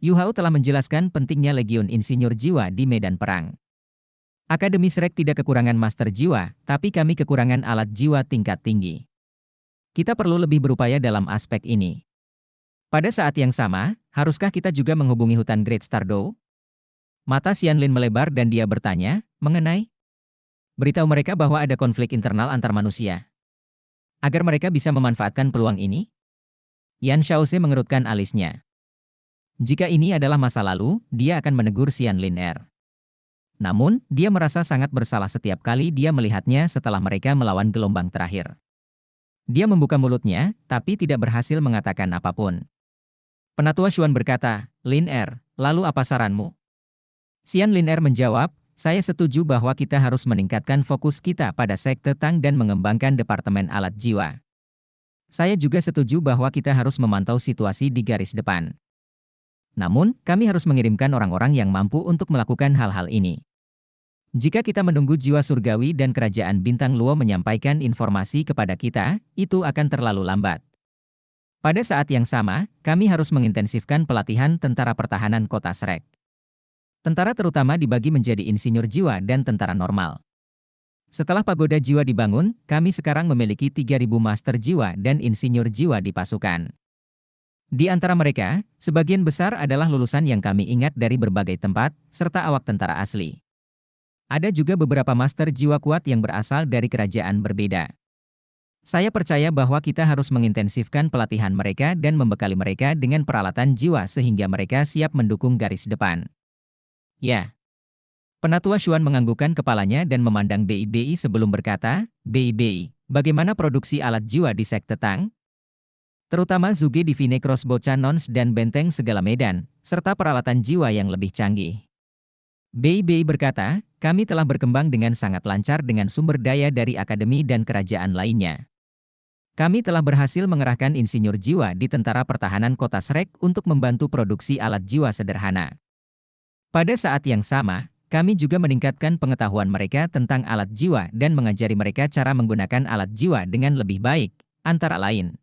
Yu Hao telah menjelaskan pentingnya Legiun Insinyur Jiwa di medan perang. Akademi Shrek tidak kekurangan master jiwa, tapi kami kekurangan alat jiwa tingkat tinggi. Kita perlu lebih berupaya dalam aspek ini. Pada saat yang sama, haruskah kita juga menghubungi hutan Great Stardow? Mata Xianlin melebar dan dia bertanya, mengenai? Beritahu mereka bahwa ada konflik internal antar manusia. Agar mereka bisa memanfaatkan peluang ini? Yan Xiaoze mengerutkan alisnya. Jika ini adalah masa lalu, dia akan menegur Xianlin Er. Namun, dia merasa sangat bersalah setiap kali dia melihatnya setelah mereka melawan gelombang terakhir. Dia membuka mulutnya, tapi tidak berhasil mengatakan apapun. Penatua Xuan berkata, Lin Er, lalu apa saranmu? Xianlin Er menjawab, saya setuju bahwa kita harus meningkatkan fokus kita pada sekte Tang dan mengembangkan departemen alat jiwa. Saya juga setuju bahwa kita harus memantau situasi di garis depan. Namun, kami harus mengirimkan orang-orang yang mampu untuk melakukan hal-hal ini. Jika kita menunggu jiwa surgawi dan kerajaan bintang Luo menyampaikan informasi kepada kita, itu akan terlalu lambat. Pada saat yang sama, kami harus mengintensifkan pelatihan tentara pertahanan kota Shrek. Tentara terutama dibagi menjadi insinyur jiwa dan tentara normal. Setelah pagoda jiwa dibangun, kami sekarang memiliki 3.000 master jiwa dan insinyur jiwa di pasukan. Di antara mereka, sebagian besar adalah lulusan yang kami ingat dari berbagai tempat, serta awak tentara asli. Ada juga beberapa master jiwa kuat yang berasal dari kerajaan berbeda. Saya percaya bahwa kita harus mengintensifkan pelatihan mereka dan membekali mereka dengan peralatan jiwa sehingga mereka siap mendukung garis depan. Ya. Penatua Xuan menganggukkan kepalanya dan memandang BIBI sebelum berkata, BIBI, bagaimana produksi alat jiwa di sekte Tang? Terutama Zuge Divine Crossbow Cannons dan benteng segala medan, serta peralatan jiwa yang lebih canggih. BIBI berkata, kami telah berkembang dengan sangat lancar dengan sumber daya dari akademi dan kerajaan lainnya. Kami telah berhasil mengerahkan insinyur jiwa di tentara pertahanan kota Shrek untuk membantu produksi alat jiwa sederhana. Pada saat yang sama, kami juga meningkatkan pengetahuan mereka tentang alat jiwa dan mengajari mereka cara menggunakan alat jiwa dengan lebih baik, antara lain.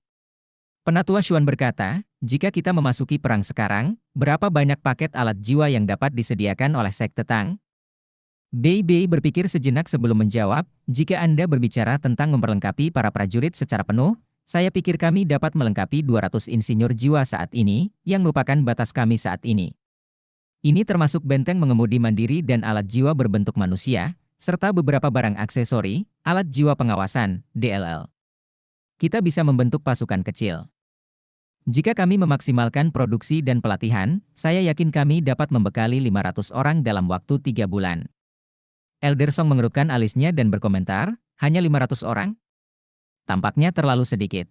Penatua Xuan berkata, jika kita memasuki perang sekarang, berapa banyak paket alat jiwa yang dapat disediakan oleh sekte Tang? BIBI berpikir sejenak sebelum menjawab, jika Anda berbicara tentang memperlengkapi para prajurit secara penuh, saya pikir kami dapat melengkapi 200 insinyur jiwa saat ini, yang merupakan batas kami saat ini. Ini termasuk benteng mengemudi mandiri dan alat jiwa berbentuk manusia, serta beberapa barang aksesori, alat jiwa pengawasan, DLL. Kita bisa membentuk pasukan kecil. Jika kami memaksimalkan produksi dan pelatihan, saya yakin kami dapat membekali 500 orang dalam waktu 3 bulan. Elder Song mengerutkan alisnya dan berkomentar, hanya 500 orang? Tampaknya terlalu sedikit.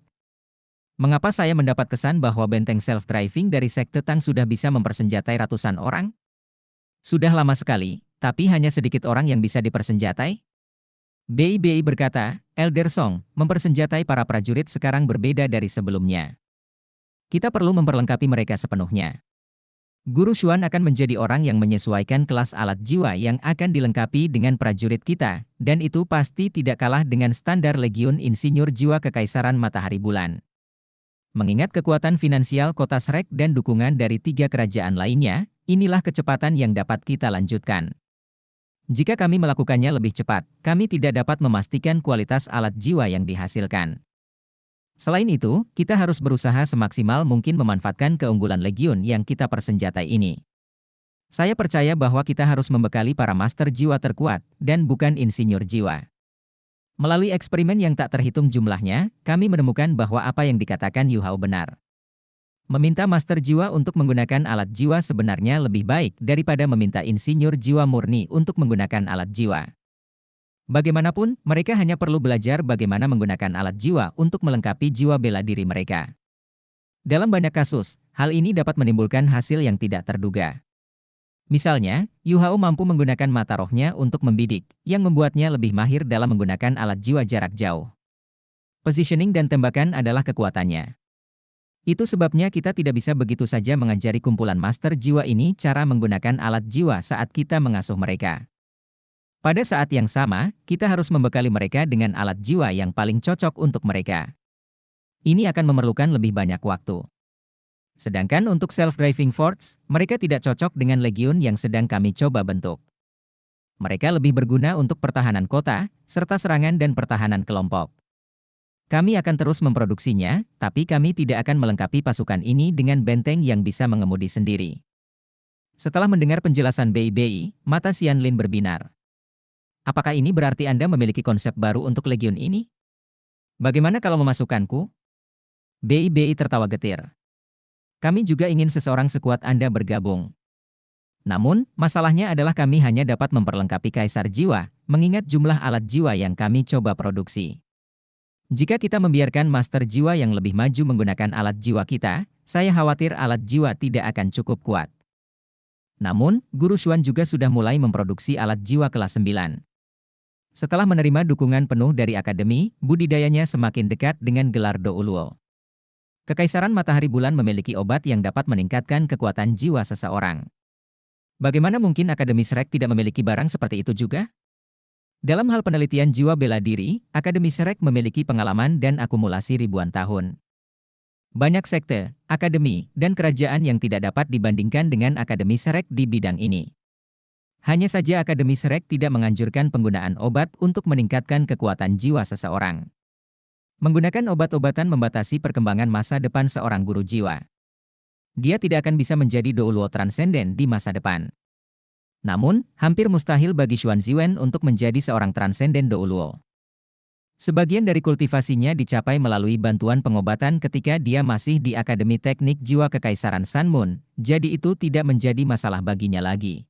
Mengapa saya mendapat kesan bahwa benteng self-driving dari sekte Tang sudah bisa mempersenjatai ratusan orang? Sudah lama sekali, tapi hanya sedikit orang yang bisa dipersenjatai? BIBI berkata, Elder Song, mempersenjatai para prajurit sekarang berbeda dari sebelumnya. Kita perlu memperlengkapi mereka sepenuhnya. Guru Xuan akan menjadi orang yang menyesuaikan kelas alat jiwa yang akan dilengkapi dengan prajurit kita, dan itu pasti tidak kalah dengan standar Legiun Insinyur Jiwa Kekaisaran Matahari Bulan. Mengingat kekuatan finansial kota Shrek dan dukungan dari 3 kerajaan lainnya, inilah kecepatan yang dapat kita lanjutkan. Jika kami melakukannya lebih cepat, kami tidak dapat memastikan kualitas alat jiwa yang dihasilkan. Selain itu, kita harus berusaha semaksimal mungkin memanfaatkan keunggulan Legiun yang kita persenjatai ini. Saya percaya bahwa kita harus membekali para master jiwa terkuat, dan bukan insinyur jiwa. Melalui eksperimen yang tak terhitung jumlahnya, kami menemukan bahwa apa yang dikatakan Yu Hao benar. Meminta master jiwa untuk menggunakan alat jiwa sebenarnya lebih baik daripada meminta insinyur jiwa murni untuk menggunakan alat jiwa. Bagaimanapun, mereka hanya perlu belajar bagaimana menggunakan alat jiwa untuk melengkapi jiwa bela diri mereka. Dalam banyak kasus, hal ini dapat menimbulkan hasil yang tidak terduga. Misalnya, Yu Hao mampu menggunakan mata rohnya untuk membidik, yang membuatnya lebih mahir dalam menggunakan alat jiwa jarak jauh. Positioning dan tembakan adalah kekuatannya. Itu sebabnya kita tidak bisa begitu saja mengajari kumpulan master jiwa ini cara menggunakan alat jiwa saat kita mengasuh mereka. Pada saat yang sama, kita harus membekali mereka dengan alat jiwa yang paling cocok untuk mereka. Ini akan memerlukan lebih banyak waktu. Sedangkan untuk self-driving force, mereka tidak cocok dengan legiun yang sedang kami coba bentuk. Mereka lebih berguna untuk pertahanan kota, serta serangan dan pertahanan kelompok. Kami akan terus memproduksinya, tapi kami tidak akan melengkapi pasukan ini dengan benteng yang bisa mengemudi sendiri. Setelah mendengar penjelasan BI, mata Xianlin berbinar. Apakah ini berarti Anda memiliki konsep baru untuk legiun ini? Bagaimana kalau memasukkanku? BI tertawa getir. Kami juga ingin seseorang sekuat Anda bergabung. Namun, masalahnya adalah kami hanya dapat memperlengkapi Kaisar Jiwa, mengingat jumlah alat jiwa yang kami coba produksi. Jika kita membiarkan Master Jiwa yang lebih maju menggunakan alat jiwa kita, saya khawatir alat jiwa tidak akan cukup kuat. Namun, Guru Xuan juga sudah mulai memproduksi alat jiwa kelas 9. Setelah menerima dukungan penuh dari Akademi, budidayanya semakin dekat dengan gelar Douluo. Kekaisaran Matahari Bulan memiliki obat yang dapat meningkatkan kekuatan jiwa seseorang. Bagaimana mungkin Akademi Shrek tidak memiliki barang seperti itu juga? Dalam hal penelitian jiwa bela diri, Akademi Shrek memiliki pengalaman dan akumulasi ribuan tahun. Banyak sekte, akademi, dan kerajaan yang tidak dapat dibandingkan dengan Akademi Shrek di bidang ini. Hanya saja Akademi Shrek tidak menganjurkan penggunaan obat untuk meningkatkan kekuatan jiwa seseorang. Menggunakan obat-obatan membatasi perkembangan masa depan seorang guru jiwa. Dia tidak akan bisa menjadi Douluo transenden di masa depan. Namun, hampir mustahil bagi Xuan Ziwen untuk menjadi seorang transenden Douluo. Sebagian dari kultivasinya dicapai melalui bantuan pengobatan ketika dia masih di Akademi Teknik Jiwa Kekaisaran Sanmun, jadi itu tidak menjadi masalah baginya lagi.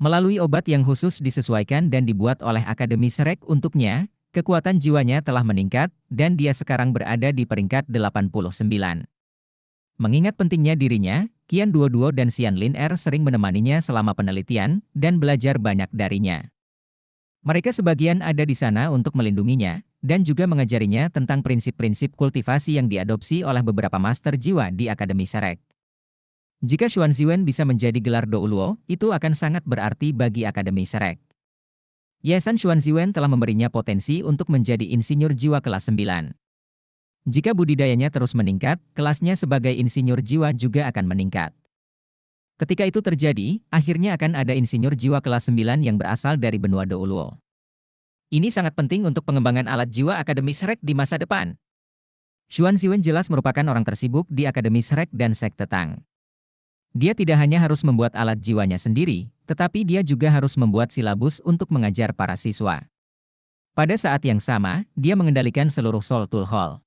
Melalui obat yang khusus disesuaikan dan dibuat oleh Akademi Shrek untuknya, kekuatan jiwanya telah meningkat, dan dia sekarang berada di peringkat 89. Mengingat pentingnya dirinya, Qian Duoduo dan Xianlin sering menemaninya selama penelitian dan belajar banyak darinya. Mereka sebagian ada di sana untuk melindunginya, dan juga mengajarinya tentang prinsip-prinsip kultivasi yang diadopsi oleh beberapa master jiwa di Akademi Shrek. Jika Xuan Ziwen bisa menjadi gelar Douluo, itu akan sangat berarti bagi Akademi Shrek. Yayasan Xuan Ziwen telah memberinya potensi untuk menjadi insinyur jiwa kelas 9. Jika budidayanya terus meningkat, kelasnya sebagai insinyur jiwa juga akan meningkat. Ketika itu terjadi, akhirnya akan ada insinyur jiwa kelas 9 yang berasal dari benua Douluo. Ini sangat penting untuk pengembangan alat jiwa Akademi Shrek di masa depan. Xuan Ziwen jelas merupakan orang tersibuk di Akademi Shrek dan Sekte Tang. Dia tidak hanya harus membuat alat jiwanya sendiri, tetapi dia juga harus membuat silabus untuk mengajar para siswa. Pada saat yang sama, dia mengendalikan seluruh Soul Tool Hall.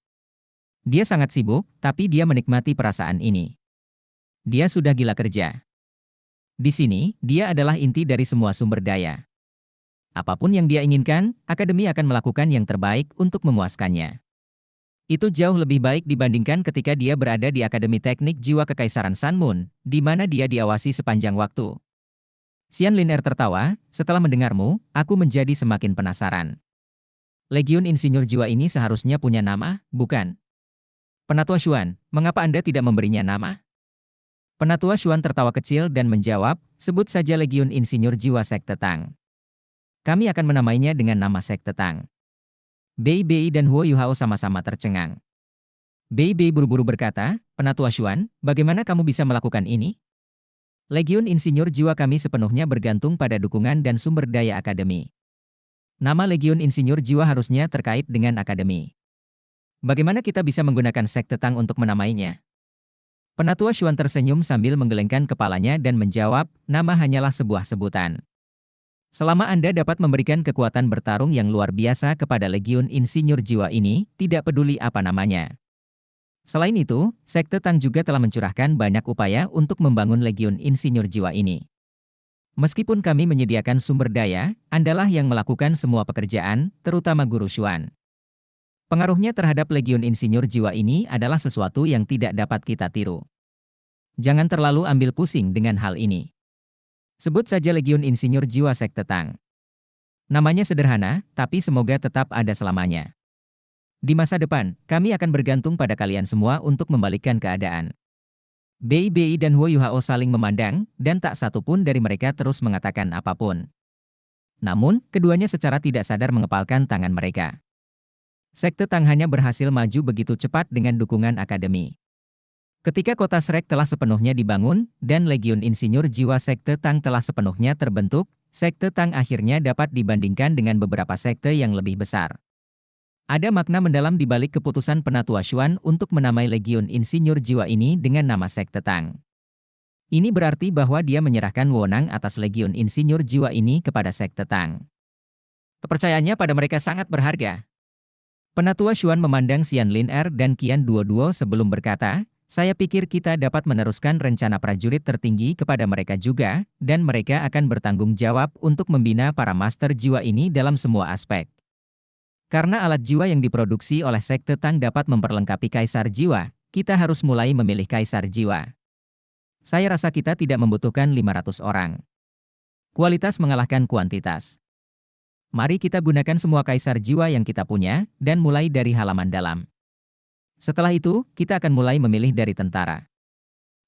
Dia sangat sibuk, tapi dia menikmati perasaan ini. Dia sudah gila kerja. Di sini, dia adalah inti dari semua sumber daya. Apapun yang dia inginkan, Akademi akan melakukan yang terbaik untuk memuaskannya. Itu jauh lebih baik dibandingkan ketika dia berada di Akademi Teknik Jiwa Kekaisaran Sanmun, di mana dia diawasi sepanjang waktu. Xianlin tertawa, setelah mendengarmu, aku menjadi semakin penasaran. Legiun Insinyur Jiwa ini seharusnya punya nama, bukan? Penatua Xuan, mengapa Anda tidak memberinya nama? Penatua Xuan tertawa kecil dan menjawab, sebut saja Legiun Insinyur Jiwa Sekte Tang. Kami akan menamainya dengan nama Sekte Tang. BI dan Huo Yuhao sama-sama tercengang. BI buru-buru berkata, Penatua Xuan, bagaimana kamu bisa melakukan ini? Legiun Insinyur Jiwa kami sepenuhnya bergantung pada dukungan dan sumber daya Akademi. Nama Legiun Insinyur Jiwa harusnya terkait dengan Akademi. Bagaimana kita bisa menggunakan Sekte Tang untuk menamainya? Penatua Xuan tersenyum sambil menggelengkan kepalanya dan menjawab, nama hanyalah sebuah sebutan. Selama Anda dapat memberikan kekuatan bertarung yang luar biasa kepada Legiun Insinyur Jiwa ini, tidak peduli apa namanya. Selain itu, Sekte Tang juga telah mencurahkan banyak upaya untuk membangun Legiun Insinyur Jiwa ini. Meskipun kami menyediakan sumber daya, Andalah yang melakukan semua pekerjaan, terutama Guru Xuan. Pengaruhnya terhadap Legiun Insinyur Jiwa ini adalah sesuatu yang tidak dapat kita tiru. Jangan terlalu ambil pusing dengan hal ini. Sebut saja Legiun Insinyur Jiwa Sekte Tang. Namanya sederhana, tapi semoga tetap ada selamanya. Di masa depan, kami akan bergantung pada kalian semua untuk membalikkan keadaan. BI dan Huo Yuhao saling memandang, dan tak satu pun dari mereka terus mengatakan apapun. Namun, keduanya secara tidak sadar mengepalkan tangan mereka. Sekte Tang hanya berhasil maju begitu cepat dengan dukungan Akademi. Ketika kota Shrek telah sepenuhnya dibangun, dan Legiun Insinyur Jiwa Sekte Tang telah sepenuhnya terbentuk, Sekte Tang akhirnya dapat dibandingkan dengan beberapa sekte yang lebih besar. Ada makna mendalam di balik keputusan Penatua Xuan untuk menamai Legiun Insinyur Jiwa ini dengan nama Sekte Tang. Ini berarti bahwa dia menyerahkan wewenang atas Legiun Insinyur Jiwa ini kepada Sekte Tang. Kepercayaannya pada mereka sangat berharga. Penatua Xuan memandang Xian Lin Er dan Qian Duo sebelum berkata, saya pikir kita dapat meneruskan rencana prajurit tertinggi kepada mereka juga, dan mereka akan bertanggung jawab untuk membina para master jiwa ini dalam semua aspek. Karena alat jiwa yang diproduksi oleh Sekte Tang dapat memperlengkapi Kaisar Jiwa, kita harus mulai memilih Kaisar Jiwa. Saya rasa kita tidak membutuhkan 500 orang. Kualitas mengalahkan kuantitas. Mari kita gunakan semua Kaisar Jiwa yang kita punya, dan mulai dari halaman dalam. Setelah itu, kita akan mulai memilih dari tentara.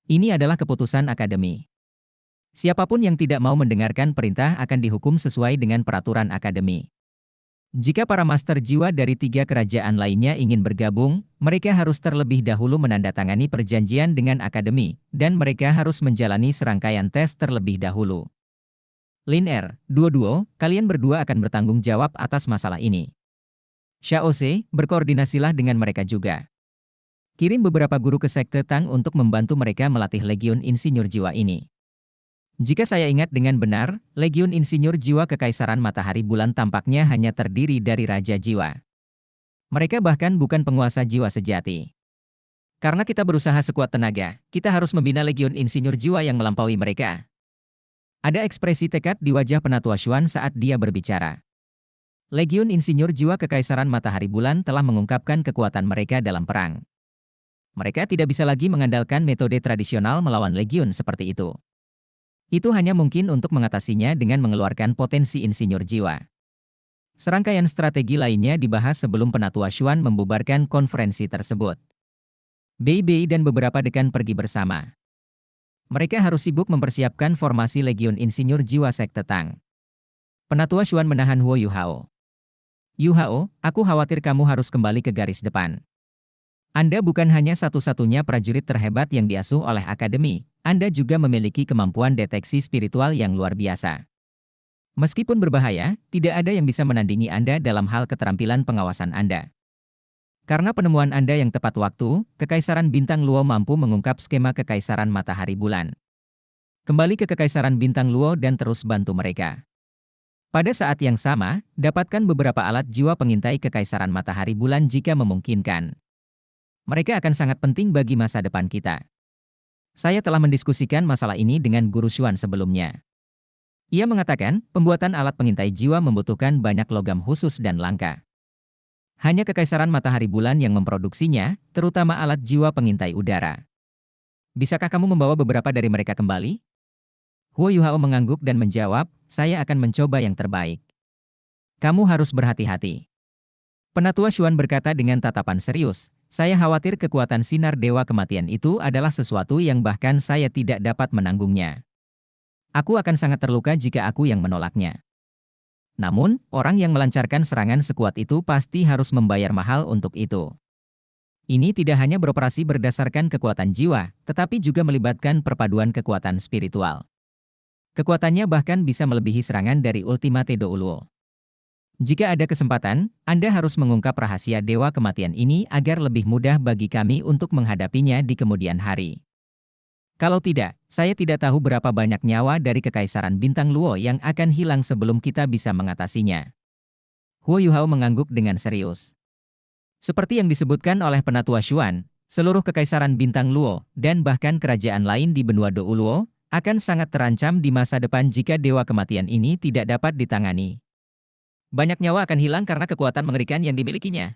Ini adalah keputusan akademi. Siapapun yang tidak mau mendengarkan perintah akan dihukum sesuai dengan peraturan akademi. Jika para master jiwa dari 3 kerajaan lainnya ingin bergabung, mereka harus terlebih dahulu menandatangani perjanjian dengan akademi, dan mereka harus menjalani serangkaian tes terlebih dahulu. Lin Er, Duo, kalian berdua akan bertanggung jawab atas masalah ini. Xiao Ze, berkoordinasilah dengan mereka juga. Kirim beberapa guru ke Sekte Tang untuk membantu mereka melatih Legiun Insinyur Jiwa ini. Jika saya ingat dengan benar, Legiun Insinyur Jiwa Kekaisaran Matahari Bulan tampaknya hanya terdiri dari Raja Jiwa. Mereka bahkan bukan penguasa jiwa sejati. Karena kita berusaha sekuat tenaga, kita harus membina Legiun Insinyur Jiwa yang melampaui mereka. Ada ekspresi tekad di wajah Penatua Xuan saat dia berbicara. Legiun Insinyur Jiwa Kekaisaran Matahari Bulan telah mengungkapkan kekuatan mereka dalam perang. Mereka tidak bisa lagi mengandalkan metode tradisional melawan Legiun seperti itu. Itu hanya mungkin untuk mengatasinya dengan mengeluarkan potensi insinyur jiwa. Serangkaian strategi lainnya dibahas sebelum Penatua Xuan membubarkan konferensi tersebut. Bei dan beberapa dekan pergi bersama. Mereka harus sibuk mempersiapkan formasi Legiun Insinyur Jiwa Sekte Tang. Penatua Xuan menahan Huo Yuhao. Yuhao, aku khawatir kamu harus kembali ke garis depan. Anda bukan hanya satu-satunya prajurit terhebat yang diasuh oleh akademi, Anda juga memiliki kemampuan deteksi spiritual yang luar biasa. Meskipun berbahaya, tidak ada yang bisa menandingi Anda dalam hal keterampilan pengawasan Anda. Karena penemuan Anda yang tepat waktu, Kekaisaran Bintang Luo mampu mengungkap skema Kekaisaran Matahari Bulan. Kembali ke Kekaisaran Bintang Luo dan terus bantu mereka. Pada saat yang sama, dapatkan beberapa alat jiwa pengintai Kekaisaran Matahari Bulan jika memungkinkan. Mereka akan sangat penting bagi masa depan kita. Saya telah mendiskusikan masalah ini dengan Guru Xuan sebelumnya. Ia mengatakan, pembuatan alat pengintai jiwa membutuhkan banyak logam khusus dan langka. Hanya Kekaisaran Matahari Bulan yang memproduksinya, terutama alat jiwa pengintai udara. Bisakah kamu membawa beberapa dari mereka kembali? Huo Yuhao mengangguk dan menjawab, saya akan mencoba yang terbaik. Kamu harus berhati-hati. Penatua Xuan berkata dengan tatapan serius, saya khawatir kekuatan sinar Dewa Kematian itu adalah sesuatu yang bahkan saya tidak dapat menanggungnya. Aku akan sangat terluka jika aku yang menolaknya. Namun, orang yang melancarkan serangan sekuat itu pasti harus membayar mahal untuk itu. Ini tidak hanya beroperasi berdasarkan kekuatan jiwa, tetapi juga melibatkan perpaduan kekuatan spiritual. Kekuatannya bahkan bisa melebihi serangan dari Ultimate Douluo. Jika ada kesempatan, Anda harus mengungkap rahasia Dewa Kematian ini agar lebih mudah bagi kami untuk menghadapinya di kemudian hari. Kalau tidak, saya tidak tahu berapa banyak nyawa dari Kekaisaran Bintang Luo yang akan hilang sebelum kita bisa mengatasinya. Huo Yuhao mengangguk dengan serius. Seperti yang disebutkan oleh Penatua Xuan, seluruh Kekaisaran Bintang Luo, dan bahkan kerajaan lain di benua Douluo, akan sangat terancam di masa depan jika Dewa Kematian ini tidak dapat ditangani. Banyak nyawa akan hilang karena kekuatan mengerikan yang dimilikinya.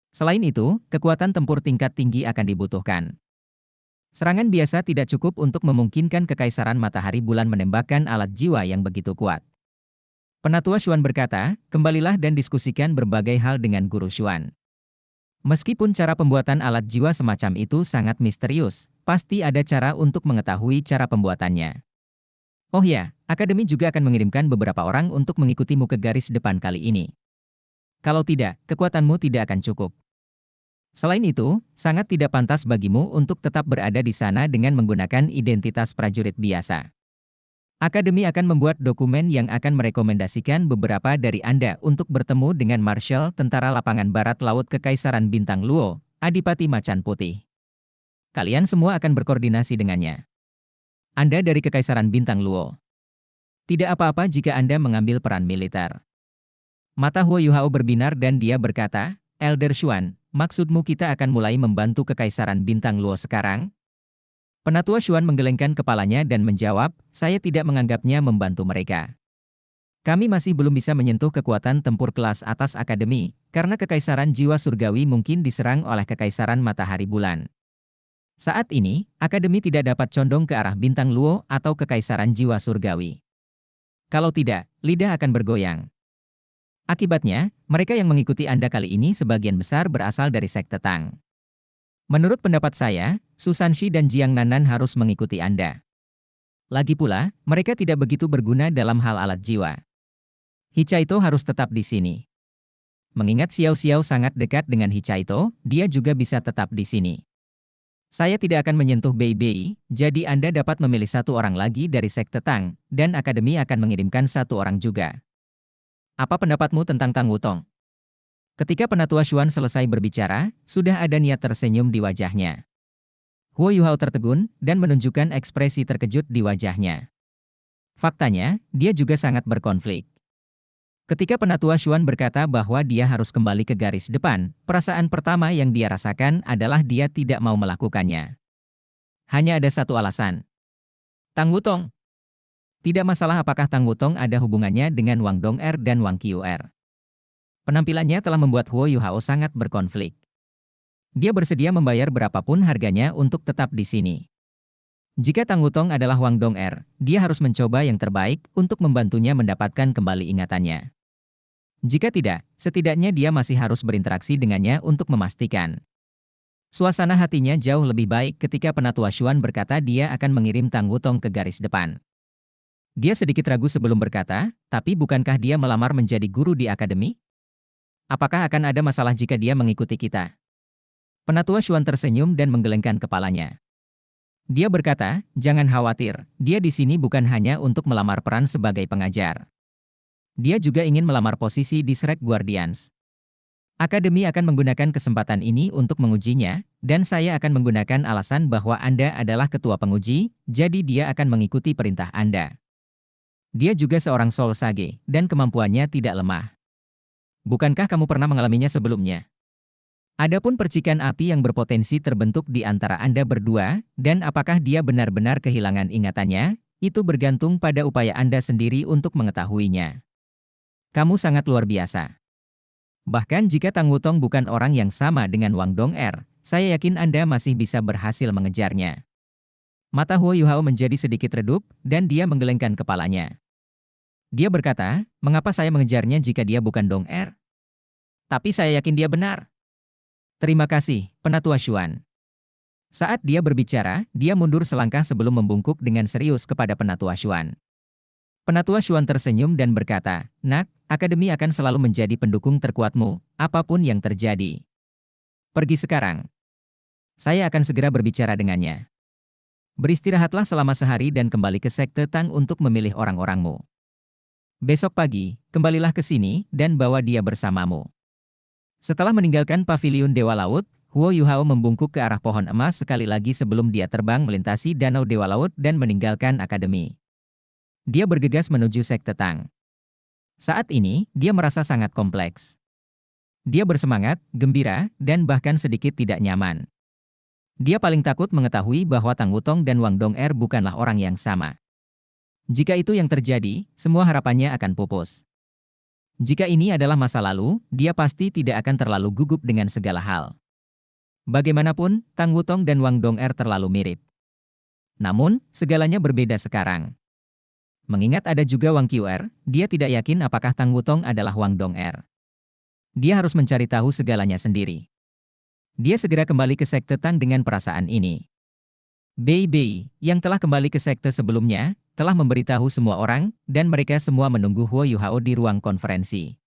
Selain itu, kekuatan tempur tingkat tinggi akan dibutuhkan. Serangan biasa tidak cukup untuk memungkinkan Kekaisaran Matahari Bulan menembakkan alat jiwa yang begitu kuat. Penatua Xuan berkata, kembalilah dan diskusikan berbagai hal dengan Guru Xuan. Meskipun cara pembuatan alat jiwa semacam itu sangat misterius, pasti ada cara untuk mengetahui cara pembuatannya. Oh ya, Akademi juga akan mengirimkan beberapa orang untuk mengikutimu ke garis depan kali ini. Kalau tidak, kekuatanmu tidak akan cukup. Selain itu, sangat tidak pantas bagimu untuk tetap berada di sana dengan menggunakan identitas prajurit biasa. Akademi akan membuat dokumen yang akan merekomendasikan beberapa dari Anda untuk bertemu dengan Marshal Tentara Lapangan Barat Laut Kekaisaran Bintang Luo, Adipati Macan Putih. Kalian semua akan berkoordinasi dengannya. Anda dari Kekaisaran Bintang Luo. Tidak apa-apa jika Anda mengambil peran militer. Mata Huo Yuhao berbinar dan dia berkata, Elder Xuan, maksudmu kita akan mulai membantu Kekaisaran Bintang Luo sekarang? Penatua Xuan menggelengkan kepalanya dan menjawab, saya tidak menganggapnya membantu mereka. Kami masih belum bisa menyentuh kekuatan tempur kelas atas akademi, karena Kekaisaran Jiwa Surgawi mungkin diserang oleh Kekaisaran Matahari Bulan. Saat ini, akademi tidak dapat condong ke arah Bintang Luo atau Kekaisaran Jiwa Surgawi. Kalau tidak, lidah akan bergoyang. Akibatnya, mereka yang mengikuti Anda kali ini sebagian besar berasal dari sekte Tang. Menurut pendapat saya, Susanshi dan Jiang Nanan harus mengikuti Anda. Lagi pula, mereka tidak begitu berguna dalam hal alat jiwa. Hichaito harus tetap di sini. Mengingat Xiao Xiao sangat dekat dengan Hichaito, dia juga bisa tetap di sini. Saya tidak akan menyentuh Bei Bei, jadi Anda dapat memilih satu orang lagi dari sekte Tang, dan akademi akan mengirimkan satu orang juga. Apa pendapatmu tentang Tang Wutong? Ketika Penatua Xuan selesai berbicara, sudah ada niat tersenyum di wajahnya. Huo Yuhao tertegun dan menunjukkan ekspresi terkejut di wajahnya. Faktanya, dia juga sangat berkonflik. Ketika Penatua Xuan berkata bahwa dia harus kembali ke garis depan, perasaan pertama yang dia rasakan adalah dia tidak mau melakukannya. Hanya ada satu alasan. Tang Wutong. Tidak masalah apakah Tang Wutong ada hubungannya dengan Wang Dong'er dan Wang Qiu'er. Penampilannya telah membuat Huo Yuhao sangat berkonflik. Dia bersedia membayar berapapun harganya untuk tetap di sini. Jika Tang Wutong adalah Wang Dong'er, dia harus mencoba yang terbaik untuk membantunya mendapatkan kembali ingatannya. Jika tidak, setidaknya dia masih harus berinteraksi dengannya untuk memastikan. Suasana hatinya jauh lebih baik ketika Penatua Xuan berkata dia akan mengirim Tang Wutong ke garis depan. Dia sedikit ragu sebelum berkata, tapi bukankah dia melamar menjadi guru di akademi? Apakah akan ada masalah jika dia mengikuti kita? Penatua Xuan tersenyum dan menggelengkan kepalanya. Dia berkata, jangan khawatir, dia di sini bukan hanya untuk melamar peran sebagai pengajar. Dia juga ingin melamar posisi di Shrek Guardians. Akademi akan menggunakan kesempatan ini untuk mengujinya, dan saya akan menggunakan alasan bahwa Anda adalah ketua penguji, jadi dia akan mengikuti perintah Anda. Dia juga seorang Soul Sage, dan kemampuannya tidak lemah. Bukankah kamu pernah mengalaminya sebelumnya? Adapun percikan api yang berpotensi terbentuk di antara Anda berdua, dan apakah dia benar-benar kehilangan ingatannya, itu bergantung pada upaya Anda sendiri untuk mengetahuinya. Kamu sangat luar biasa. Bahkan jika Tang Wutong bukan orang yang sama dengan Wang Dong'er, saya yakin Anda masih bisa berhasil mengejarnya. Mata Huo Yuhao menjadi sedikit redup, dan dia menggelengkan kepalanya. Dia berkata, mengapa saya mengejarnya jika dia bukan Dong'er? Tapi saya yakin dia benar. Terima kasih, Penatua Xuan. Saat dia berbicara, dia mundur selangkah sebelum membungkuk dengan serius kepada Penatua Xuan. Penatua Xuan tersenyum dan berkata, Nak, akademi akan selalu menjadi pendukung terkuatmu, apapun yang terjadi. Pergi sekarang. Saya akan segera berbicara dengannya. Beristirahatlah selama sehari dan kembali ke sekte Tang untuk memilih orang-orangmu. Besok pagi, kembalilah ke sini dan bawa dia bersamamu. Setelah meninggalkan paviliun Dewa Laut, Huo Yuhao membungkuk ke arah pohon emas sekali lagi sebelum dia terbang melintasi danau Dewa Laut dan meninggalkan akademi. Dia bergegas menuju sekte Tang. Saat ini, dia merasa sangat kompleks. Dia bersemangat, gembira, dan bahkan sedikit tidak nyaman. Dia paling takut mengetahui bahwa Tang Wutong dan Wang Dong'er bukanlah orang yang sama. Jika itu yang terjadi, semua harapannya akan pupus. Jika ini adalah masa lalu, dia pasti tidak akan terlalu gugup dengan segala hal. Bagaimanapun, Tang Wutong dan Wang Dong'er terlalu mirip. Namun, segalanya berbeda sekarang. Mengingat ada juga Wang Qiu'er, dia tidak yakin apakah Tang Wutong adalah Wang Dong'er. Dia harus mencari tahu segalanya sendiri. Dia segera kembali ke sekte Tang dengan perasaan ini. Bei Bei, yang telah kembali ke sekte sebelumnya, telah memberitahu semua orang, dan mereka semua menunggu Huo Yuhao di ruang konferensi.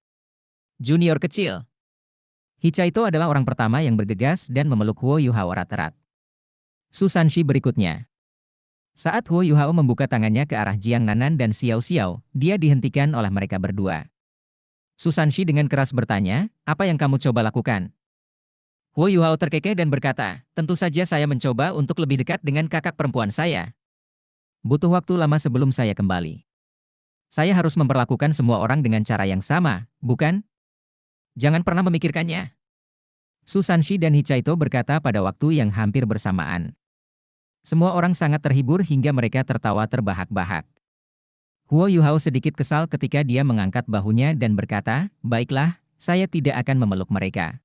Junior kecil. Hichaito adalah orang pertama yang bergegas dan memeluk Huo Yuhao erat-erat. Susanshi berikutnya. Saat Huo Yuhao membuka tangannya ke arah Jiang Nanan dan Xiao Xiao, dia dihentikan oleh mereka berdua. Susanshi dengan keras bertanya, apa yang kamu coba lakukan? Huo Yuhao terkekeh dan berkata, tentu saja saya mencoba untuk lebih dekat dengan kakak perempuan saya. Butuh waktu lama sebelum saya kembali. Saya harus memperlakukan semua orang dengan cara yang sama, bukan? Jangan pernah memikirkannya. Susanshi dan Hichaito berkata pada waktu yang hampir bersamaan. Semua orang sangat terhibur hingga mereka tertawa terbahak-bahak. Huo Yuhao sedikit kesal ketika dia mengangkat bahunya dan berkata, baiklah, saya tidak akan memeluk mereka.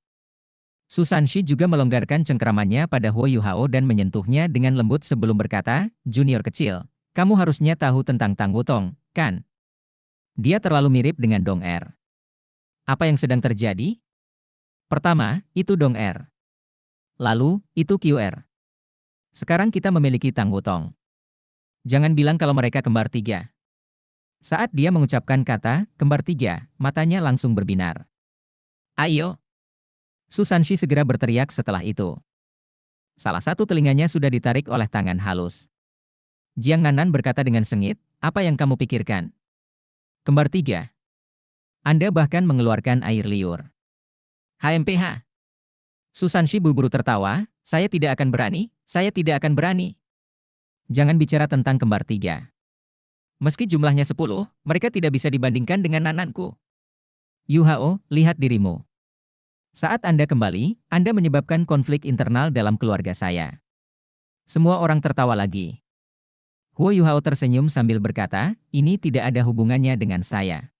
Susanshi juga melonggarkan cengkeramannya pada Huo Yuhao dan menyentuhnya dengan lembut sebelum berkata, junior kecil, kamu harusnya tahu tentang Tang Wutong, kan? Dia terlalu mirip dengan Dong Er. Apa yang sedang terjadi? Pertama, itu Dong Er. Lalu, itu QR. Sekarang kita memiliki Tang Wutong. Jangan bilang kalau mereka kembar tiga. Saat dia mengucapkan kata, kembar tiga, matanya langsung berbinar. Ayo! Susanshi segera berteriak setelah itu. Salah satu telinganya sudah ditarik oleh tangan halus. Jiang Nanan berkata dengan sengit, apa yang kamu pikirkan? Kembar tiga. Anda bahkan mengeluarkan air liur. HMPH. Susanshi buru-buru tertawa, saya tidak akan berani, saya tidak akan berani. Jangan bicara tentang kembar tiga. Meski jumlahnya 10, mereka tidak bisa dibandingkan dengan Nananku. Yuhao, lihat dirimu. Saat Anda kembali, Anda menyebabkan konflik internal dalam keluarga saya. Semua orang tertawa lagi. Huo Yuhao tersenyum sambil berkata, ini tidak ada hubungannya dengan saya.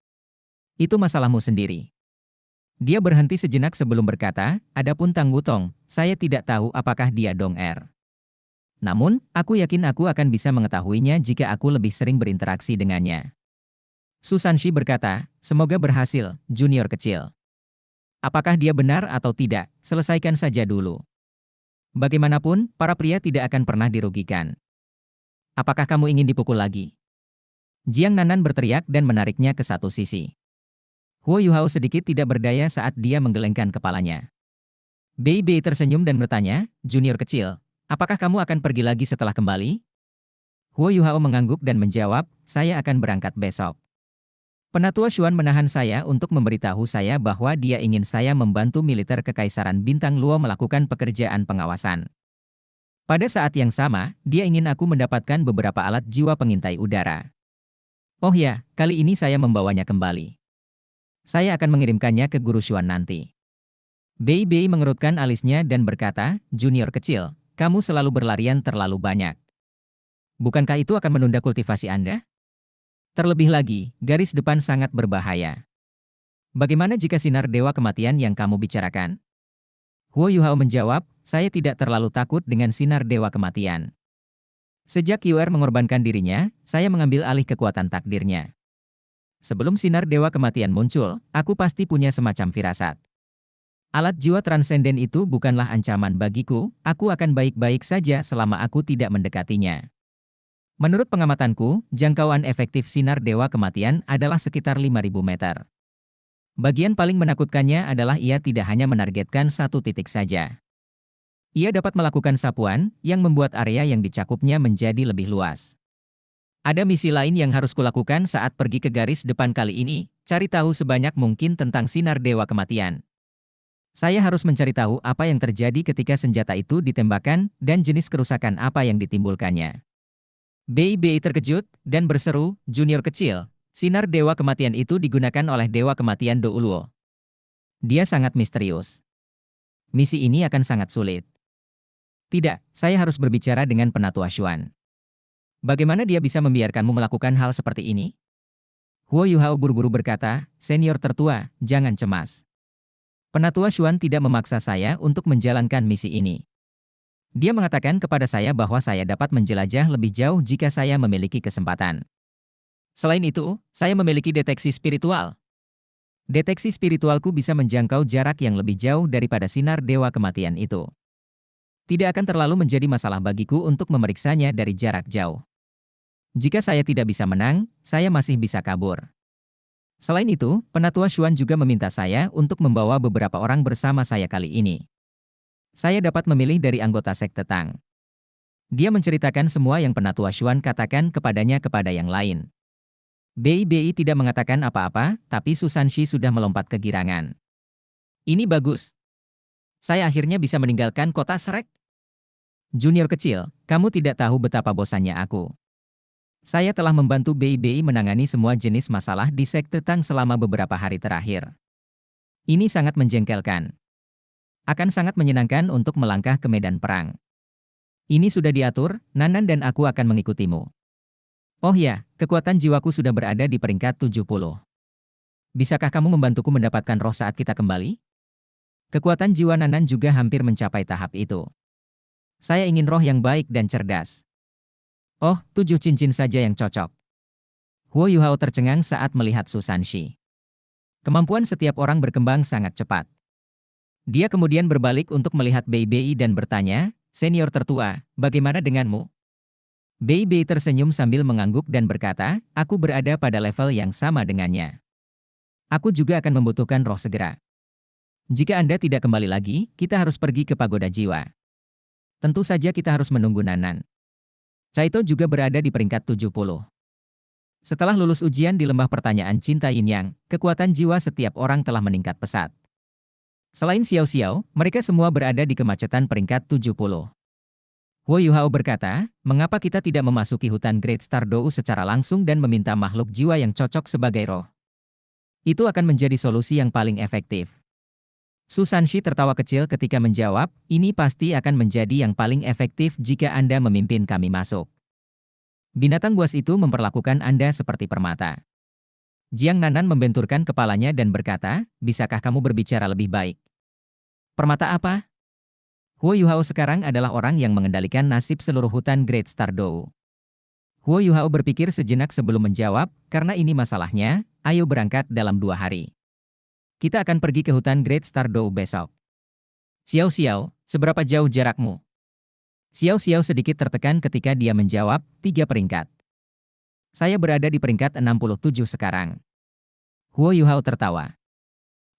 Itu masalahmu sendiri. Dia berhenti sejenak sebelum berkata, adapun Tang Wutong, saya tidak tahu apakah dia Dong Er. Namun, aku yakin aku akan bisa mengetahuinya jika aku lebih sering berinteraksi dengannya. Susanshi berkata, semoga berhasil, junior kecil. Apakah dia benar atau tidak, selesaikan saja dulu. Bagaimanapun, para pria tidak akan pernah dirugikan. Apakah kamu ingin dipukul lagi? Jiang Nanan berteriak dan menariknya ke satu sisi. Huo Yuhao sedikit tidak berdaya saat dia menggelengkan kepalanya. Bei Bei tersenyum dan bertanya, junior kecil, apakah kamu akan pergi lagi setelah kembali? Huo Yuhao mengangguk dan menjawab, saya akan berangkat besok. Penatua Xuan menahan saya untuk memberitahu saya bahwa dia ingin saya membantu militer Kekaisaran Bintang Luo melakukan pekerjaan pengawasan. Pada saat yang sama, dia ingin aku mendapatkan beberapa alat jiwa pengintai udara. Oh ya, kali ini saya membawanya kembali. Saya akan mengirimkannya ke Guru Xuan nanti. Bei Bei mengerutkan alisnya dan berkata, junior kecil, kamu selalu berlarian terlalu banyak. Bukankah itu akan menunda kultivasi Anda? Terlebih lagi, garis depan sangat berbahaya. Bagaimana jika sinar dewa kematian yang kamu bicarakan? Huo Yuhao menjawab, saya tidak terlalu takut dengan sinar dewa kematian. Sejak QR mengorbankan dirinya, saya mengambil alih kekuatan takdirnya. Sebelum sinar dewa kematian muncul, aku pasti punya semacam firasat. Alat jiwa transenden itu bukanlah ancaman bagiku, aku akan baik-baik saja selama aku tidak mendekatinya. Menurut pengamatanku, jangkauan efektif sinar dewa kematian adalah sekitar 5.000 meter. Bagian paling menakutkannya adalah ia tidak hanya menargetkan satu titik saja. Ia dapat melakukan sapuan, yang membuat area yang dicakupnya menjadi lebih luas. Ada misi lain yang harus kulakukan saat pergi ke garis depan kali ini, cari tahu sebanyak mungkin tentang sinar dewa kematian. Saya harus mencari tahu apa yang terjadi ketika senjata itu ditembakkan dan jenis kerusakan apa yang ditimbulkannya. Bei Bei terkejut dan berseru, junior kecil, sinar dewa kematian itu digunakan oleh dewa kematian Do Uluo. Dia sangat misterius. Misi ini akan sangat sulit. Tidak, saya harus berbicara dengan Penatua Xuan. Bagaimana dia bisa membiarkanmu melakukan hal seperti ini? Huo Yuhao buru-buru berkata, senior tertua, jangan cemas. Penatua Xuan tidak memaksa saya untuk menjalankan misi ini. Dia mengatakan kepada saya bahwa saya dapat menjelajah lebih jauh jika saya memiliki kesempatan. Selain itu, saya memiliki deteksi spiritual. Deteksi spiritualku bisa menjangkau jarak yang lebih jauh daripada sinar dewa kematian itu. Tidak akan terlalu menjadi masalah bagiku untuk memeriksanya dari jarak jauh. Jika saya tidak bisa menang, saya masih bisa kabur. Selain itu, Penatua Xuan juga meminta saya untuk membawa beberapa orang bersama saya kali ini. Saya dapat memilih dari anggota sekte Tang. Dia menceritakan semua yang Penatua Xuan katakan kepadanya kepada yang lain. Bei tidak mengatakan apa-apa, tapi Susanshi sudah melompat kegirangan. Ini bagus. Saya akhirnya bisa meninggalkan kota Shrek. Junior kecil, kamu tidak tahu betapa bosannya aku. Saya telah membantu Bei menangani semua jenis masalah di sekte Tang selama beberapa hari terakhir. Ini sangat menjengkelkan. Akan sangat menyenangkan untuk melangkah ke medan perang. Ini sudah diatur, Nanan dan aku akan mengikutimu. Oh ya, kekuatan jiwaku sudah berada di peringkat 70. Bisakah kamu membantuku mendapatkan roh saat kita kembali? Kekuatan jiwa Nanan juga hampir mencapai tahap itu. Saya ingin roh yang baik dan cerdas. Oh, 7 cincin saja yang cocok. Huo Yuhao tercengang saat melihat Susanshi. Kemampuan setiap orang berkembang sangat cepat. Dia kemudian berbalik untuk melihat Bei dan bertanya, senior tertua, bagaimana denganmu? Bei tersenyum sambil mengangguk dan berkata, aku berada pada level yang sama dengannya. Aku juga akan membutuhkan roh segera. Jika Anda tidak kembali lagi, kita harus pergi ke pagoda jiwa. Tentu saja kita harus menunggu Nanan. Caito juga berada di peringkat 70. Setelah lulus ujian di lembah pertanyaan cinta Yin Yang, kekuatan jiwa setiap orang telah meningkat pesat. Selain Xiao, mereka semua berada di kemacetan peringkat 70. Huo Yuhao berkata, mengapa kita tidak memasuki hutan Great Star Dou secara langsung dan meminta makhluk jiwa yang cocok sebagai roh? Itu akan menjadi solusi yang paling efektif. Susanshi tertawa kecil ketika menjawab, ini pasti akan menjadi yang paling efektif jika Anda memimpin kami masuk. Binatang buas itu memperlakukan Anda seperti permata. Jiang Nanan membenturkan kepalanya dan berkata, bisakah kamu berbicara lebih baik? Permata apa? Huo Yuhao sekarang adalah orang yang mengendalikan nasib seluruh hutan Great Star Dou. Huo Yuhao berpikir sejenak sebelum menjawab, karena ini masalahnya, ayo berangkat dalam 2 hari. Kita akan pergi ke hutan Great Star Dou besok. Xiao, seberapa jauh jarakmu? Xiao sedikit tertekan ketika dia menjawab, 3 peringkat. Saya berada di peringkat 67 sekarang. Huo Yuhao tertawa.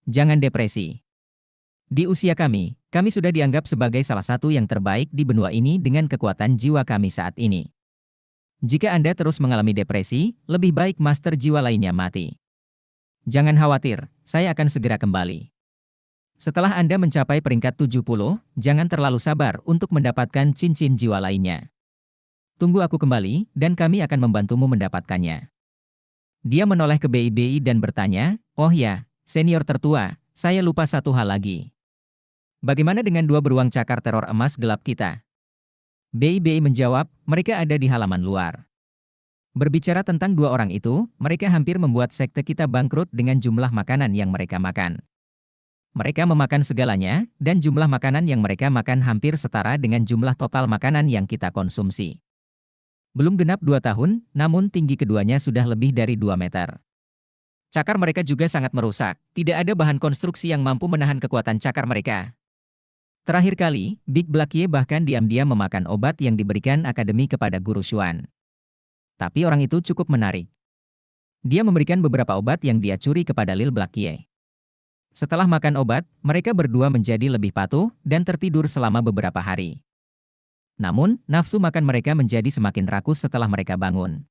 Jangan depresi. Di usia kami sudah dianggap sebagai salah satu yang terbaik di benua ini dengan kekuatan jiwa kami saat ini. Jika Anda terus mengalami depresi, lebih baik master jiwa lainnya mati. Jangan khawatir, saya akan segera kembali. Setelah Anda mencapai peringkat 70, jangan terlalu sabar untuk mendapatkan cincin jiwa lainnya. Tunggu aku kembali, dan kami akan membantumu mendapatkannya. Dia menoleh ke Bei dan bertanya, oh ya, senior tertua, saya lupa satu hal lagi. Bagaimana dengan 2 beruang cakar teror emas gelap kita? Bei menjawab, mereka ada di halaman luar. Berbicara tentang 2 orang itu, mereka hampir membuat sekte kita bangkrut dengan jumlah makanan yang mereka makan. Mereka memakan segalanya, dan jumlah makanan yang mereka makan hampir setara dengan jumlah total makanan yang kita konsumsi. Belum genap 2 tahun, namun tinggi keduanya sudah lebih dari 2 meter. Cakar mereka juga sangat merusak, tidak ada bahan konstruksi yang mampu menahan kekuatan cakar mereka. Terakhir kali, Big Blackie bahkan diam-diam memakan obat yang diberikan akademi kepada Guru Xuan. Tapi orang itu cukup menarik. Dia memberikan beberapa obat yang dia curi kepada Lil Blackie. Setelah makan obat, mereka berdua menjadi lebih patuh dan tertidur selama beberapa hari. Namun, nafsu makan mereka menjadi semakin rakus setelah mereka bangun.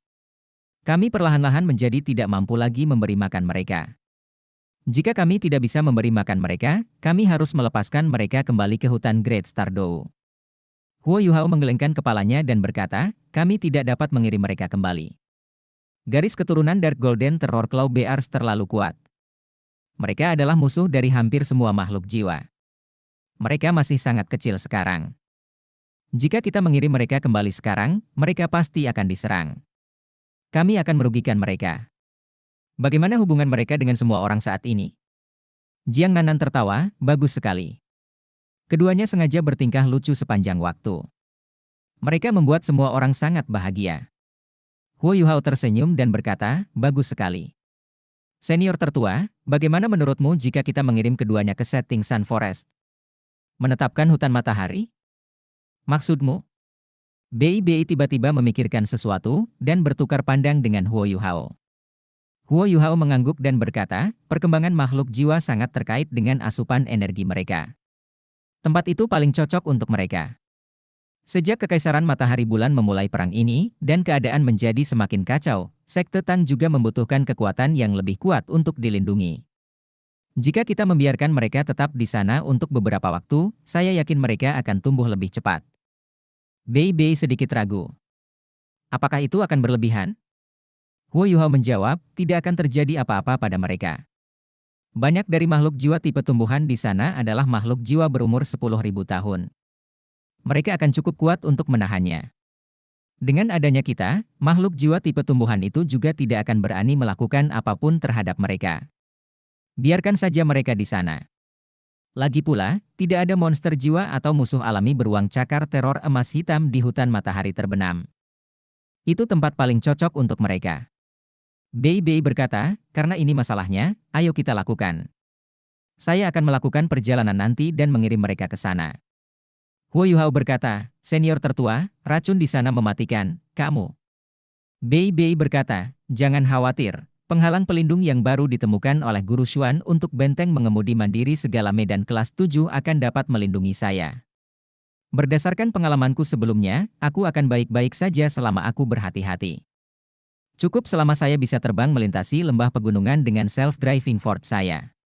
Kami perlahan-lahan menjadi tidak mampu lagi memberi makan mereka. Jika kami tidak bisa memberi makan mereka, kami harus melepaskan mereka kembali ke hutan Great Star Dou. Huo Yuhao menggelengkan kepalanya dan berkata, kami tidak dapat mengirim mereka kembali. Garis keturunan Dark Golden Terror Claw Bears terlalu kuat. Mereka adalah musuh dari hampir semua makhluk jiwa. Mereka masih sangat kecil sekarang. Jika kita mengirim mereka kembali sekarang, mereka pasti akan diserang. Kami akan merugikan mereka. Bagaimana hubungan mereka dengan semua orang saat ini? Jiang Nanan tertawa, bagus sekali. Keduanya sengaja bertingkah lucu sepanjang waktu. Mereka membuat semua orang sangat bahagia. Huo Yuhao tersenyum dan berkata, bagus sekali. Senior tertua, bagaimana menurutmu jika kita mengirim keduanya ke setting Sun Forest? Menetapkan hutan matahari? Maksudmu? Bei tiba-tiba memikirkan sesuatu dan bertukar pandang dengan Huo Yuhao. Huo Yuhao mengangguk dan berkata, perkembangan makhluk jiwa sangat terkait dengan asupan energi mereka. Tempat itu paling cocok untuk mereka. Sejak Kekaisaran Matahari Bulan memulai perang ini, dan keadaan menjadi semakin kacau, sekte Tang juga membutuhkan kekuatan yang lebih kuat untuk dilindungi. Jika kita membiarkan mereka tetap di sana untuk beberapa waktu, saya yakin mereka akan tumbuh lebih cepat. Bei Bei sedikit ragu. Apakah itu akan berlebihan? Huo Yuhao menjawab, tidak akan terjadi apa-apa pada mereka. Banyak dari makhluk jiwa tipe tumbuhan di sana adalah makhluk jiwa berumur 10.000 tahun. Mereka akan cukup kuat untuk menahannya. Dengan adanya kita, makhluk jiwa tipe tumbuhan itu juga tidak akan berani melakukan apapun terhadap mereka. Biarkan saja mereka di sana. Lagi pula, tidak ada monster jiwa atau musuh alami beruang cakar teror emas hitam di hutan matahari terbenam. Itu tempat paling cocok untuk mereka. Bei Bei berkata, karena ini masalahnya, ayo kita lakukan. Saya akan melakukan perjalanan nanti dan mengirim mereka ke sana. Huo Yuhao berkata, senior tertua, racun di sana mematikan, kamu. Bei Bei berkata, jangan khawatir, penghalang pelindung yang baru ditemukan oleh Guru Xuan untuk benteng mengemudi mandiri segala medan kelas 7 akan dapat melindungi saya. Berdasarkan pengalamanku sebelumnya, aku akan baik-baik saja selama aku berhati-hati. Cukup selama saya bisa terbang melintasi lembah pegunungan dengan self-driving Ford saya.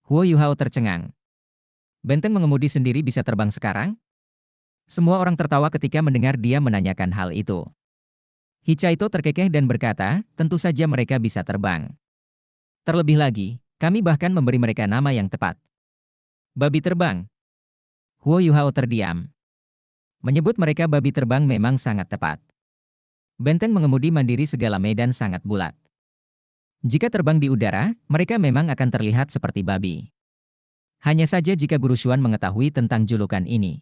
Huo Yuhao tercengang. Benteng mengemudi sendiri bisa terbang sekarang? Semua orang tertawa ketika mendengar dia menanyakan hal itu. Hichaito terkekeh dan berkata, tentu saja mereka bisa terbang. Terlebih lagi, kami bahkan memberi mereka nama yang tepat. Babi terbang. Huo Yuhao terdiam. Menyebut mereka babi terbang memang sangat tepat. Benteng mengemudi mandiri segala medan sangat bulat. Jika terbang di udara, mereka memang akan terlihat seperti babi. Hanya saja jika Guru Xuan mengetahui tentang julukan ini.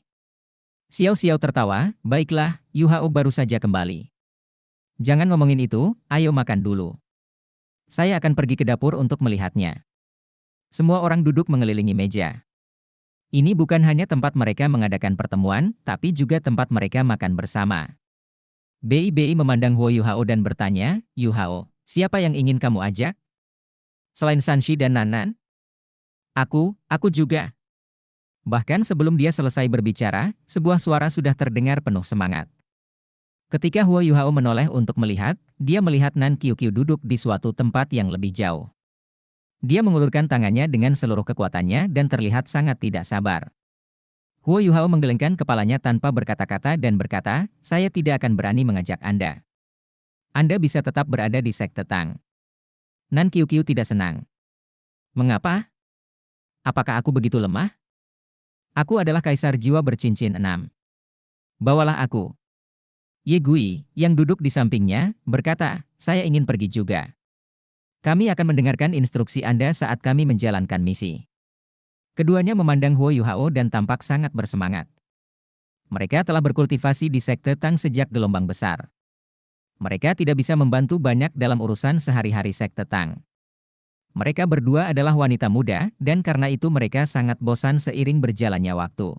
Xiao Xiao tertawa, baiklah, Yuhao baru saja kembali. Jangan ngomongin itu, ayo makan dulu. Saya akan pergi ke dapur untuk melihatnya. Semua orang duduk mengelilingi meja. Ini bukan hanya tempat mereka mengadakan pertemuan, tapi juga tempat mereka makan bersama. Bei Bei memandang Huo Yuhao dan bertanya, Yuhao, siapa yang ingin kamu ajak? Selain Sanshi dan Nanan? Aku juga. Bahkan sebelum dia selesai berbicara, sebuah suara sudah terdengar penuh semangat. Ketika Huo Yuhao menoleh untuk melihat, dia melihat Nan Qiuqiu duduk di suatu tempat yang lebih jauh. Dia mengulurkan tangannya dengan seluruh kekuatannya dan terlihat sangat tidak sabar. Huo Yuhao menggelengkan kepalanya tanpa berkata-kata dan berkata, saya tidak akan berani mengajak Anda. Anda bisa tetap berada di sekte Tang. Nan Qiuqiu tidak senang. Mengapa? Apakah aku begitu lemah? Aku adalah kaisar jiwa bercincin 6. Bawalah aku. Ye Gui, yang duduk di sampingnya, berkata, saya ingin pergi juga. Kami akan mendengarkan instruksi Anda saat kami menjalankan misi. Keduanya memandang Huo Yuhao dan tampak sangat bersemangat. Mereka telah berkultivasi di sekte Tang sejak gelombang besar. Mereka tidak bisa membantu banyak dalam urusan sehari-hari sekte Tang. Mereka berdua adalah wanita muda, dan karena itu mereka sangat bosan seiring berjalannya waktu.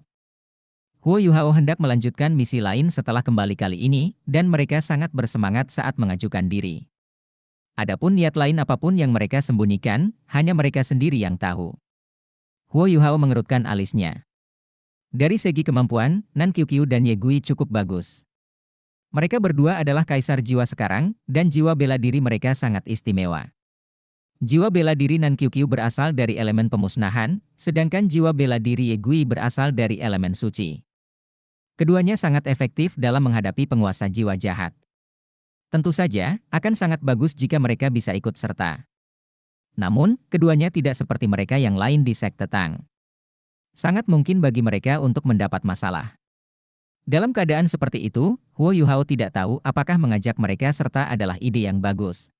Huo Yuhao hendak melanjutkan misi lain setelah kembali kali ini, dan mereka sangat bersemangat saat mengajukan diri. Adapun niat lain apapun yang mereka sembunyikan, hanya mereka sendiri yang tahu. Huo Yuhao mengerutkan alisnya. Dari segi kemampuan, Nan Qiuqiu dan Ye Gui cukup bagus. Mereka berdua adalah kaisar jiwa sekarang, dan jiwa bela diri mereka sangat istimewa. Jiwa bela diri Nan Qiuqiu berasal dari elemen pemusnahan, sedangkan jiwa bela diri Ye Gui berasal dari elemen suci. Keduanya sangat efektif dalam menghadapi penguasa jiwa jahat. Tentu saja, akan sangat bagus jika mereka bisa ikut serta. Namun, keduanya tidak seperti mereka yang lain di sekte Tang. Sangat mungkin bagi mereka untuk mendapat masalah. Dalam keadaan seperti itu, Huo Yuhao tidak tahu apakah mengajak mereka serta adalah ide yang bagus.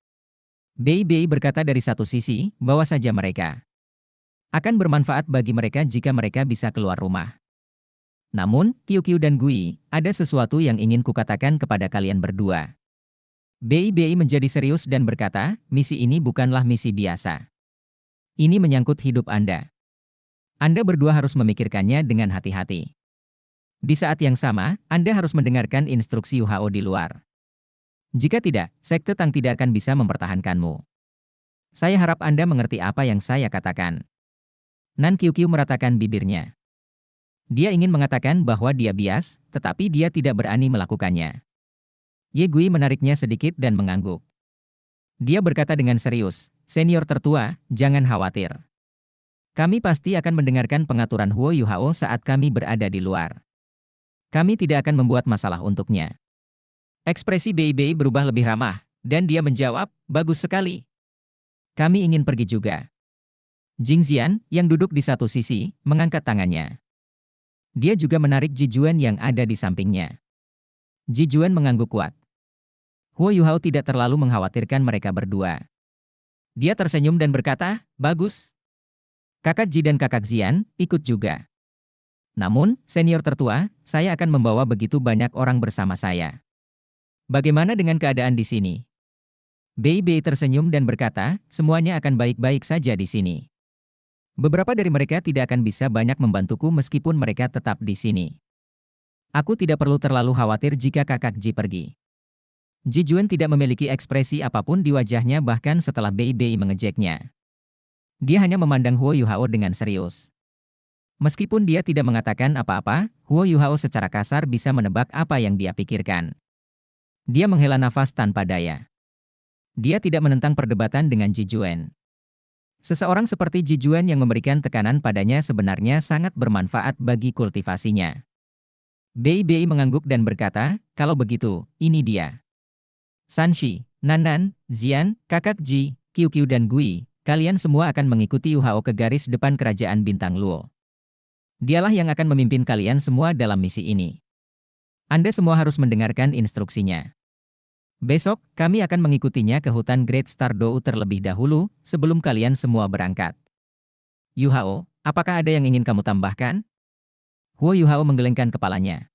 Bei Bei berkata dari satu sisi, bawa saja mereka. Akan bermanfaat bagi mereka jika mereka bisa keluar rumah. Namun, Qiuqiu dan Gui, ada sesuatu yang ingin kukatakan kepada kalian berdua. Bei Bei menjadi serius dan berkata, misi ini bukanlah misi biasa. Ini menyangkut hidup Anda. Anda berdua harus memikirkannya dengan hati-hati. Di saat yang sama, Anda harus mendengarkan instruksi Yuhao di luar. Jika tidak, sekte Tang tidak akan bisa mempertahankanmu. Saya harap Anda mengerti apa yang saya katakan. Nan Qiuqiu meratakan bibirnya. Dia ingin mengatakan bahwa dia bias, tetapi dia tidak berani melakukannya. Ye Gui menariknya sedikit dan mengangguk. Dia berkata dengan serius, "Senior tertua, jangan khawatir. Kami pasti akan mendengarkan pengaturan Huo Yuhao saat kami berada di luar. Kami tidak akan membuat masalah untuknya." Ekspresi Bei Bei berubah lebih ramah, dan dia menjawab, "Bagus sekali. Kami ingin pergi juga." Jing Xian, yang duduk di satu sisi, mengangkat tangannya. Dia juga menarik Ji Juan yang ada di sampingnya. Ji Juan mengangguk kuat. Huo Yuhao tidak terlalu mengkhawatirkan mereka berdua. Dia tersenyum dan berkata, "Bagus. Kakak Ji dan kakak Xian, ikut juga. Namun, senior tertua, saya akan membawa begitu banyak orang bersama saya. Bagaimana dengan keadaan di sini?" Bei Bei tersenyum dan berkata, "Semuanya akan baik-baik saja di sini. Beberapa dari mereka tidak akan bisa banyak membantuku meskipun mereka tetap di sini. Aku tidak perlu terlalu khawatir jika kakak Ji pergi." Ji Juan tidak memiliki ekspresi apapun di wajahnya bahkan setelah Bei Bei mengejeknya. Dia hanya memandang Huo Yuhao dengan serius. Meskipun dia tidak mengatakan apa-apa, Huo Yuhao secara kasar bisa menebak apa yang dia pikirkan. Dia menghela nafas tanpa daya. Dia tidak menentang perdebatan dengan Ji Juan. Seseorang seperti Ji Juan yang memberikan tekanan padanya sebenarnya sangat bermanfaat bagi kultivasinya. Bei Bei mengangguk dan berkata, "Kalau begitu, ini dia. Sanshi, Nanan, Xian, kakak Ji, Qiuqiu dan Gui, kalian semua akan mengikuti Yuhao ke garis depan kerajaan Bintang Luo. Dialah yang akan memimpin kalian semua dalam misi ini. Anda semua harus mendengarkan instruksinya. Besok, kami akan mengikutinya ke hutan Great Star Dou terlebih dahulu, sebelum kalian semua berangkat. Yuhao, apakah ada yang ingin kamu tambahkan?" Huo Yuhao menggelengkan kepalanya.